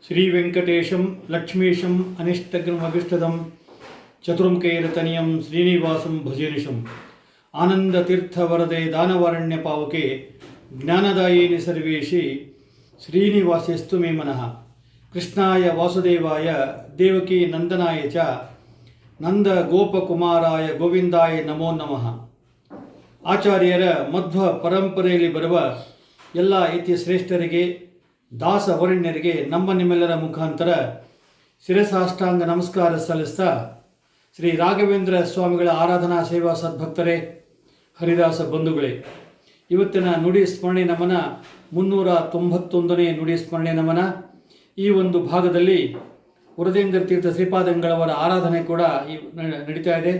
ಶ್ರೀವೆಂಕಟೇಶಂ ಲಕ್ಷ್ಮೀಶಂ ಅನಿಷ್ಟಗ್ರಮಭಿಷ್ಟದಂ ಚತುರ್ಮುಖೈರತನಿಯಂ ಶ್ರೀನಿವಾಸಂ ಭಜೇನಿಶಂ ಆನಂದತೀರ್ಥವರದೆ ದಾನವಾರಣ್ಯ ಪಾವಕೆ ಜ್ಞಾನದಾಯಿನಿ ಸರ್ವೇಶಿ ಶ್ರೀನಿವಾಸೇಸ್ತು ಮೇ ಮನಃ. ಕೃಷ್ಣಾಯ ವಾಸುದೇವಾಯ ದೇವಕಿ ನಂದನಾಯ ಚ ನಂದ ಗೋಪಕುಮಾರಾಯ ಗೋವಿಂದಾಯ ನಮೋ ನಮಃ. ಆಚಾರ್ಯರ ಮಧ್ವ ಪರಂಪರೆಯಲ್ಲಿ ಬರುವ ಎಲ್ಲ ಇತಿ ಶ್ರೇಷ್ಠರಿಗೆ ದಾಸ ವರಣ್ಯರಿಗೆ ನಮ್ಮ ನಿಮ್ಮೆಲ್ಲರ ಮುಖಾಂತರ ಶಿರಸಾಷ್ಟಾಂಗ ನಮಸ್ಕಾರ ಸಲ್ಲಿಸ್ತಾ, ಶ್ರೀ ರಾಘವೇಂದ್ರ ಸ್ವಾಮಿಗಳ ಆರಾಧನಾ ಸೇವಾ ಸದ್ಭಕ್ತರೇ, ಹರಿದಾಸ ಬಂಧುಗಳೇ, ಇವತ್ತಿನ ನುಡಿ ಸ್ಮರಣೆ ನಮನ 391ನೇ ನುಡಿ ಸ್ಮರಣೆ ನಮನ. ಈ ಒಂದು ಭಾಗದಲ್ಲಿ ವರದೇಂದ್ರ ತೀರ್ಥ ಶ್ರೀಪಾದಂಗಳವರ ಆರಾಧನೆ ಕೂಡ ನಡೀತಾ ಇದೆ.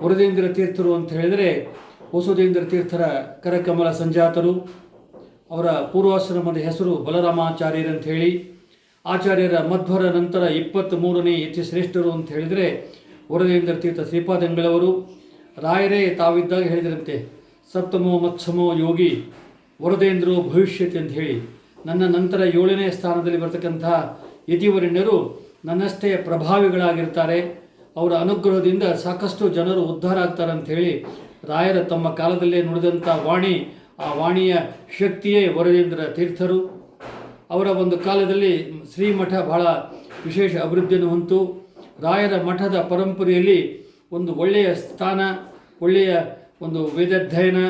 ವರದೇಂದ್ರ ತೀರ್ಥರು ಅಂತ ಹೇಳಿದರೆ ವಸುದೇಂದ್ರ ತೀರ್ಥರ ಕರಕಮಲ ಸಂಜಾತರು. ಅವರ ಪೂರ್ವಾಶ್ರಮದ ಹೆಸರು ಬಲರಾಮಾಚಾರ್ಯರು ಅಂತ ಹೇಳಿ. ಆಚಾರ್ಯರ ಮಧ್ವರ ನಂತರ 23ನೇ ಯತಿ ಶ್ರೇಷ್ಠರು ಅಂತ ಹೇಳಿದರೆ ವರದೇಂದ್ರ ತೀರ್ಥ ಶ್ರೀಪಾದಂಗಳವರು. ರಾಯರೇ ತಾವಿದ್ದಾಗ ಹೇಳಿದರಂತೆ, ಸಪ್ತಮೋ ಮತ್ಸಮೋ ಯೋಗಿ ವರದೇಂದ್ರೋ ಭವಿಷ್ಯತಿ ಅಂತ ಹೇಳಿ. ನನ್ನ ನಂತರ 7ನೇ ಸ್ಥಾನದಲ್ಲಿ ಬರ್ತಕ್ಕಂಥ ಯತಿವರಣ್ಯರು ನನ್ನಷ್ಟೇ ಪ್ರಭಾವಿಗಳಾಗಿರ್ತಾರೆ. ಅವರ ಅನುಗ್ರಹದಿಂದ ಸಾಕಷ್ಟು ಜನರು ಉದ್ಧಾರ ಆಗ್ತಾರೆ ಅಂತ ಹೇಳಿ ರಾಯರ ತಮ್ಮ ಕಾಲದಲ್ಲೇ ನುಡಿದಂಥ ವಾಣಿ, ಆ ವಾಣಿಯ ಶಕ್ತಿಯೇ ವರದೇಂದ್ರ ತೀರ್ಥರು. ಅವರ ಒಂದು ಕಾಲದಲ್ಲಿ ಶ್ರೀಮಠ ಬಹಳ ವಿಶೇಷ ಅಭಿವೃದ್ಧಿಯನ್ನು ಹೊಂತು ರಾಯರ ಮಠದ ಪರಂಪರೆಯಲ್ಲಿ ಒಂದು ಒಳ್ಳೆಯ ಸ್ಥಾನ, ಒಳ್ಳೆಯ ಒಂದು ವೇದಾಧ್ಯಯನ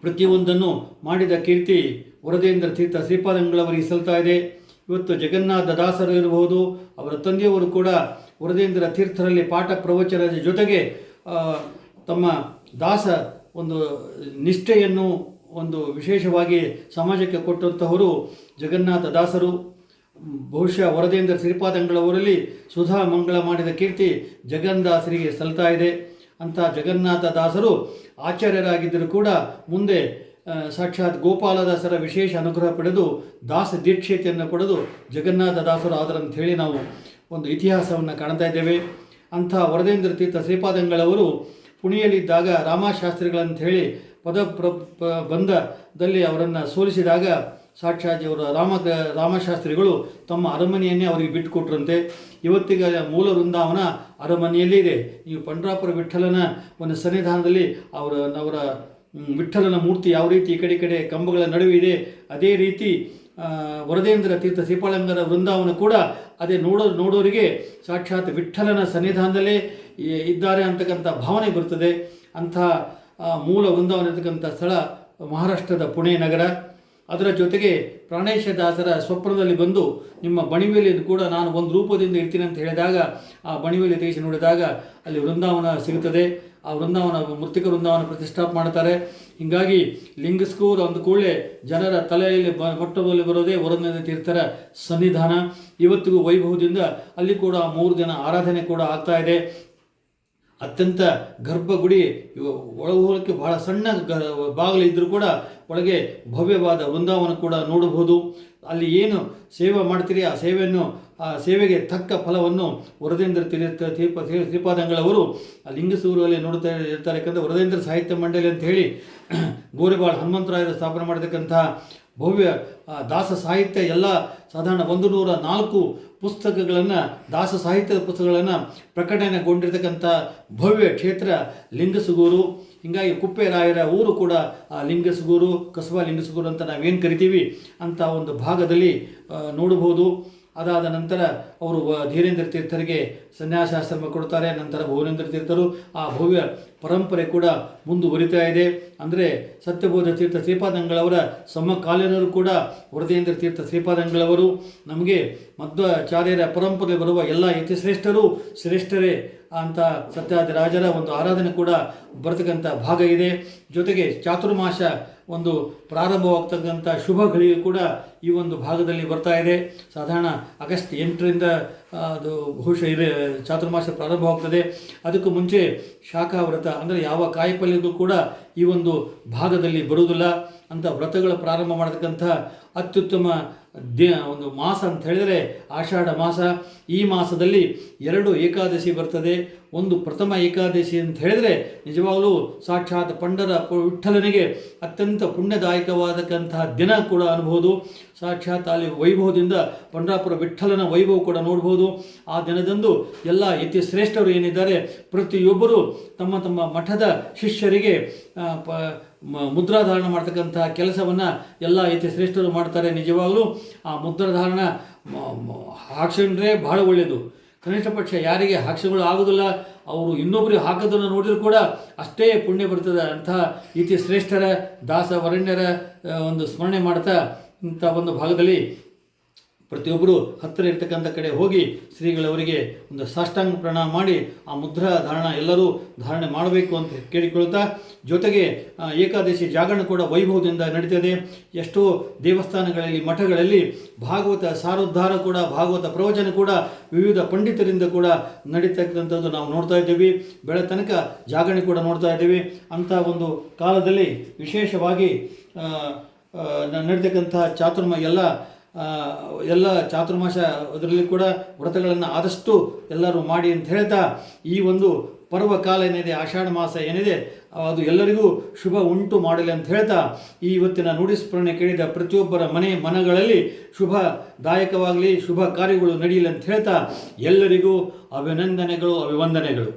ಪ್ರತಿಯೊಂದನ್ನು ಮಾಡಿದ ಕೀರ್ತಿ ವರದೇಂದ್ರ ತೀರ್ಥ ಶ್ರೀಪಾದಂಗಳವರಿಗೆ ಸಲ್ತಾ ಇದೆ. ಇವತ್ತು ಜಗನ್ನಾಥ ದಾಸರು ಇರಬಹುದು, ಅವರ ತಂದೆಯವರು ಕೂಡ ವರದೇಂದ್ರ ತೀರ್ಥರಲ್ಲಿ ಪಾಠ ಪ್ರವಚನದ ಜೊತೆಗೆ ತಮ್ಮ ದಾಸ ಒಂದು ನಿಷ್ಠೆಯನ್ನು ಒಂದು ವಿಶೇಷವಾಗಿ ಸಮಾಜಕ್ಕೆ ಕೊಟ್ಟಂತಹವರು ಜಗನ್ನಾಥ ದಾಸರು. ಬಹುಶಃ ವರದೇಂದ್ರ ಶ್ರೀಪಾದಂಗಳವರಲ್ಲಿ ಸುಧಾ ಮಂಗಳ ಮಾಡಿದ ಕೀರ್ತಿ ಜಗನ್ನಾಥರಿಗೆ ಸಲ್ತಾ ಇದೆ. ಅಂಥ ಜಗನ್ನಾಥ ದಾಸರು ಆಚಾರ್ಯರಾಗಿದ್ದರೂ ಕೂಡ ಮುಂದೆ ಸಾಕ್ಷಾತ್ ಗೋಪಾಲದಾಸರ ವಿಶೇಷ ಅನುಗ್ರಹ ಪಡೆದು ದಾಸ ದೀಕ್ಷತೆಯನ್ನು ಪಡೆದು ಜಗನ್ನಾಥ ದಾಸರು ಆದರಂತ ಹೇಳಿ ನಾವು ಒಂದು ಇತಿಹಾಸವನ್ನು ಕಾಣ್ತಾ ಇದ್ದೇವೆ. ಅಂಥ ವರದೇಂದ್ರ ತೀರ್ಥ ಶ್ರೀಪಾದಂಗಳವರು ಪುಣೆಯಲ್ಲಿದ್ದಾಗ ರಾಮಶಾಸ್ತ್ರಿಗಳಂತ ಹೇಳಿ ಬಂಧದಲ್ಲಿ ಅವರನ್ನು ಸೋಲಿಸಿದಾಗ ಸಾಕ್ಷಾತ್ ಅವರು ರಾಮಶಾಸ್ತ್ರಿಗಳು ತಮ್ಮ ಅರಮನೆಯನ್ನೇ ಅವರಿಗೆ ಬಿಟ್ಟುಕೊಟ್ರಂತೆ. ಇವತ್ತಿಗೆ ಮೂಲ ವೃಂದಾವನ ಅರಮನೆಯಲ್ಲೇ ಇದೆ. ನೀವು ಪಂಡ್ರಾಪುರ ವಿಠ್ಠಲನ ಒಂದು ಸನ್ನಿಧಾನದಲ್ಲಿ ಅವರ ವಿಠ್ಠಲನ ಮೂರ್ತಿ ಯಾವ ರೀತಿ ಈ ಕಡೆ ಕಂಬಗಳ ನಡುವೆ ಇದೆ, ಅದೇ ರೀತಿ ವರದೇಂದ್ರ ತೀರ್ಥ ಶ್ರೀಪಾದಂಗರ ವೃಂದಾವನ ಕೂಡ ಅದೇ ನೋಡೋರಿಗೆ ಸಾಕ್ಷಾತ್ ವಿಠ್ಠಲನ ಸನ್ನಿಧಾನದಲ್ಲೇ ಇದ್ದಾರೆ ಅಂತಕ್ಕಂಥ ಭಾವನೆ ಬರ್ತದೆ. ಅಂಥ ಮೂಲ ವೃಂದಾವನ ಇರತಕ್ಕಂಥ ಸ್ಥಳ ಮಹಾರಾಷ್ಟ್ರದ ಪುಣೆ ನಗರ. ಅದರ ಜೊತೆಗೆ ಪ್ರಾಣೇಶದಾಸರ ಸ್ವಪ್ನದಲ್ಲಿ ಬಂದು ನಿಮ್ಮ ಬಣಿವೆಯಲ್ಲಿ ಕೂಡ ನಾನು ಒಂದು ರೂಪದಿಂದ ಇರ್ತೀನಿ ಅಂತ ಹೇಳಿದಾಗ ಆ ಬಣಿವೆಯಲ್ಲಿ ತೆಗೆಸಿ ನೋಡಿದಾಗ ಅಲ್ಲಿ ವೃಂದಾವನ ಸಿಗುತ್ತದೆ. ಆ ವೃಂದಾವನ ಮೃತ್ತಿಕ ವೃಂದಾವನ ಪ್ರತಿಷ್ಠಾಪನೆ ಮಾಡ್ತಾರೆ. ಹೀಗಾಗಿ ಲಿಂಗಸ್ಕೂರು ಅಂದ ಕೂಡಲೇ ಜನರ ತಲೆಯಲ್ಲಿ ಮೊಟ್ಟದಲ್ಲಿ ಬರೋದೇ ವರದೇಂದ್ರ ತೀರ್ಥರ ಸನ್ನಿಧಾನ. ಇವತ್ತಿಗೂ ವೈಭವದಿಂದ ಅಲ್ಲಿ ಕೂಡ 3 ದಿನ ಆರಾಧನೆ ಕೂಡ ಆಗ್ತಾ ಇದೆ. ಅತ್ಯಂತ ಗರ್ಭಗುಡಿ ಒಳಗೋಗಲಿಕ್ಕೆ ಬಹಳ ಸಣ್ಣ ಬಾಗಿಲಿದ್ದರೂ ಕೂಡ ಒಳಗೆ ಭವ್ಯವಾದ ವೃಂದಾವನ ಕೂಡ ನೋಡಬಹುದು. ಅಲ್ಲಿ ಏನು ಸೇವೆ ಮಾಡ್ತೀರಿ ಆ ಸೇವೆಗೆ ತಕ್ಕ ಫಲವನ್ನು ವರದೇಂದ್ರ ತೀರ್ಥ ಶ್ರೀಪಾದಂಗಳವರು ಲಿಂಗಸೂರಲ್ಲಿ ನೋಡ್ತಾ ಇರ್ತಾರೆ. ಯಾಕಂದರೆ ವರದೇಂದ್ರ ಸಾಹಿತ್ಯ ಮಂಡಳಿ ಅಂತ ಹೇಳಿ ಗೋರೆಬಾಳ ಹನುಮಂತರಾಯರು ಸ್ಥಾಪನೆ ಮಾಡಿರ್ತಕ್ಕಂಥ ಭವ್ಯ ದಾಸ ಸಾಹಿತ್ಯ ಎಲ್ಲ ಸಾಧಾರಣ 104 ಪುಸ್ತಕಗಳನ್ನು, ದಾಸ ಸಾಹಿತ್ಯದ ಪುಸ್ತಕಗಳನ್ನು ಪ್ರಕಟಣೆಗೊಂಡಿರ್ತಕ್ಕಂಥ ಭವ್ಯ ಕ್ಷೇತ್ರ ಲಿಂಗಸುಗೂರು. ಹೀಗಾಗಿ ಕುಪ್ಪೇರಾಯರ ಊರು ಕೂಡ ಲಿಂಗಸುಗೂರು, ಕಸಬಾ ಲಿಂಗಸುಗೂರು ಅಂತ ನಾವೇನು ಕರಿತೀವಿ ಅಂಥ ಒಂದು ಭಾಗದಲ್ಲಿ ನೋಡಬಹುದು. ಅದಾದ ನಂತರ ಅವರು ಧೀರೇಂದ್ರ ತೀರ್ಥರಿಗೆ ಸನ್ಯಾಸಾಶ್ರಮ ಕೊಡ್ತಾರೆ. ನಂತರ ಭುವನೇಂದ್ರ ತೀರ್ಥರು ಆ ಭವ್ಯ ಪರಂಪರೆ ಕೂಡ ಮುಂದುವರಿತಾ ಇದೆ. ಅಂದರೆ ಸತ್ಯಬೋಧ ತೀರ್ಥ ಶ್ರೀಪಾದಂಗಳವರ ಸಮಕಾಲೀನರು ಕೂಡ ವರದೇಂದ್ರ ತೀರ್ಥ ಶ್ರೀಪಾದಂಗಳವರು. ನಮಗೆ ಮಧ್ವಾಚಾರ್ಯರ ಪರಂಪರೆ ಬರುವ ಎಲ್ಲ ಯತಿಶ್ರೇಷ್ಠರು ಶ್ರೇಷ್ಠರೇ ಅಂತ ಸತ್ಯಾದಿರಾಜರ ಒಂದು ಆರಾಧನೆ ಕೂಡ ಬರ್ತಕ್ಕಂಥ ಭಾಗ ಇದೆ. ಜೊತೆಗೆ ಚಾತುರ್ಮಾಸ ಒಂದು ಪ್ರಾರಂಭವಾಗ್ತಕ್ಕಂಥ ಶುಭ ಘಳಿಗೆ ಕೂಡ ಈ ಒಂದು ಭಾಗದಲ್ಲಿ ಬರ್ತಾ ಇದೆ. ಸಾಧಾರಣ ಆಗಸ್ಟ್ 8ರಿಂದ ಅದು ಬಹುಶಃ ಚಾತುರ್ಮಾಸ ಪ್ರಾರಂಭವಾಗ್ತದೆ. ಅದಕ್ಕೂ ಮುಂಚೆ ಶಾಖಾ ವ್ರತ ಅಂದರೆ ಯಾವ ಕಾಯಿಪಲ್ಯಗಳು ಕೂಡ ಈ ಒಂದು ಭಾಗದಲ್ಲಿ ಬರುವುದಿಲ್ಲ. ಅಂಥ ವ್ರತಗಳ ಪ್ರಾರಂಭ ಮಾಡತಕ್ಕಂಥ ಅತ್ಯುತ್ತಮ ಒಂದು ಮಾಸ ಅಂತ ಹೇಳಿದರೆ ಆಷಾಢ ಮಾಸ. ಈ ಮಾಸದಲ್ಲಿ 2 ಏಕಾದಶಿ ಬರ್ತದೆ. ಒಂದು ಪ್ರಥಮ ಏಕಾದಶಿ ಅಂತ ಹೇಳಿದರೆ ನಿಜವಾಗಲೂ ಸಾಕ್ಷಾತ್ ವಿಠ್ಠಲನಿಗೆ ಅತ್ಯಂತ ಪುಣ್ಯದಾಯಕವಾದಕ್ಕಂತಹ ದಿನ ಕೂಡ ಅನ್ಬೋದು. ಸಾಕ್ಷಾತ್ ಅಲ್ಲಿ ವೈಭವದಿಂದ ಪಂಡರಾಪುರ ವಿಠ್ಠಲನ ವೈಭವ ಕೂಡ ನೋಡ್ಬೋದು. ಆ ದಿನದಂದು ಎಲ್ಲ ಯತಿ ಶ್ರೇಷ್ಠರು ಏನಿದ್ದಾರೆ ಪ್ರತಿಯೊಬ್ಬರು ತಮ್ಮ ತಮ್ಮ ಮಠದ ಶಿಷ್ಯರಿಗೆ ಮುದ್ರಾಧಾರಣ ಮಾಡ್ತಕ್ಕಂತಹ ಕೆಲಸವನ್ನು ಎಲ್ಲ ಯತಿ ಶ್ರೇಷ್ಠರು ಮಾಡ್ತಾರೆ. ನಿಜವಾಗಲೂ ಆ ಮುದ್ರಾಧಾರಣ ಹಾಕ್ಸ್ಕೊಂಡ್ರೆ ಬಹಳ ಒಳ್ಳೆಯದು. ಕನಿಷ್ಠ ಪಕ್ಷ ಯಾರಿಗೆ ಹಾಕ್ಸ್ಗಳು ಆಗೋದಿಲ್ಲ ಅವರು ಇನ್ನೊಬ್ಬರಿಗೆ ಹಾಕೋದನ್ನು ನೋಡಿದ್ರು ಕೂಡ ಅಷ್ಟೇ ಪುಣ್ಯ ಬರ್ತದೆ. ಅಂತಹ ಯತಿ ಶ್ರೇಷ್ಠರ ದಾಸ ವರಣ್ಯರ ಒಂದು ಸ್ಮರಣೆ ಮಾಡ್ತಾ ಇಂಥ ಒಂದು ಭಾಗದಲ್ಲಿ ಪ್ರತಿಯೊಬ್ಬರು ಹತ್ತಿರ ಇರ್ತಕ್ಕಂಥ ಕಡೆ ಹೋಗಿ ಶ್ರೀಗಳವರಿಗೆ ಒಂದು ಸಾಷ್ಟಾಂಗ ಪ್ರಣಾಮ ಮಾಡಿ ಆ ಮುದ್ರಾ ಧಾರಣ ಎಲ್ಲರೂ ಧಾರಣೆ ಮಾಡಬೇಕು ಅಂತ ಕೇಳಿಕೊಳ್ತಾ, ಜೊತೆಗೆ ಏಕಾದಶಿ ಜಾಗರಣ ಕೂಡ ವೈಭವದಿಂದ ನಡೀತದೆ. ಎಷ್ಟೋ ದೇವಸ್ಥಾನಗಳಲ್ಲಿ ಮಠಗಳಲ್ಲಿ ಭಾಗವತ ಸಾರೋದ್ಧಾರ ಕೂಡ, ಭಾಗವತ ಪ್ರವಚನ ಕೂಡ ವಿವಿಧ ಪಂಡಿತರಿಂದ ಕೂಡ ನಡೀತಕ್ಕಂಥದ್ದು ನಾವು ನೋಡ್ತಾ ಇದ್ದೀವಿ. ಬೆಳೆ ತನಕ ಜಾಗರಣೆ ಕೂಡ ನೋಡ್ತಾ ಇದ್ದೀವಿ. ಅಂಥ ಒಂದು ಕಾಲದಲ್ಲಿ ವಿಶೇಷವಾಗಿ ನಡೀತಕ್ಕಂಥ ಎಲ್ಲ ಚಾತುರ್ಮಾಸ ಅದರಲ್ಲಿ ಕೂಡ ವ್ರತಗಳನ್ನು ಆದಷ್ಟು ಎಲ್ಲರೂ ಮಾಡಿ ಅಂತ ಹೇಳ್ತಾ, ಈ ಒಂದು ಪರ್ವ ಕಾಲ ಏನಿದೆ, ಆಷಾಢ ಮಾಸ ಏನಿದೆ, ಅದು ಎಲ್ಲರಿಗೂ ಶುಭ ಉಂಟು ಮಾಡಲಿ ಅಂತ ಹೇಳ್ತಾ, ಈ ಇವತ್ತಿನ ನುಡಿಸ್ಮರಣೆ ಕೇಳಿದ ಪ್ರತಿಯೊಬ್ಬರ ಮನಗಳಲ್ಲಿ ಶುಭದಾಯಕವಾಗಲಿ, ಶುಭ ಕಾರ್ಯಗಳು ನಡೆಯಲಿ ಅಂತ ಹೇಳ್ತಾ ಎಲ್ಲರಿಗೂ ಅಭಿನಂದನೆಗಳು, ಅಭಿವಂದನೆಗಳು.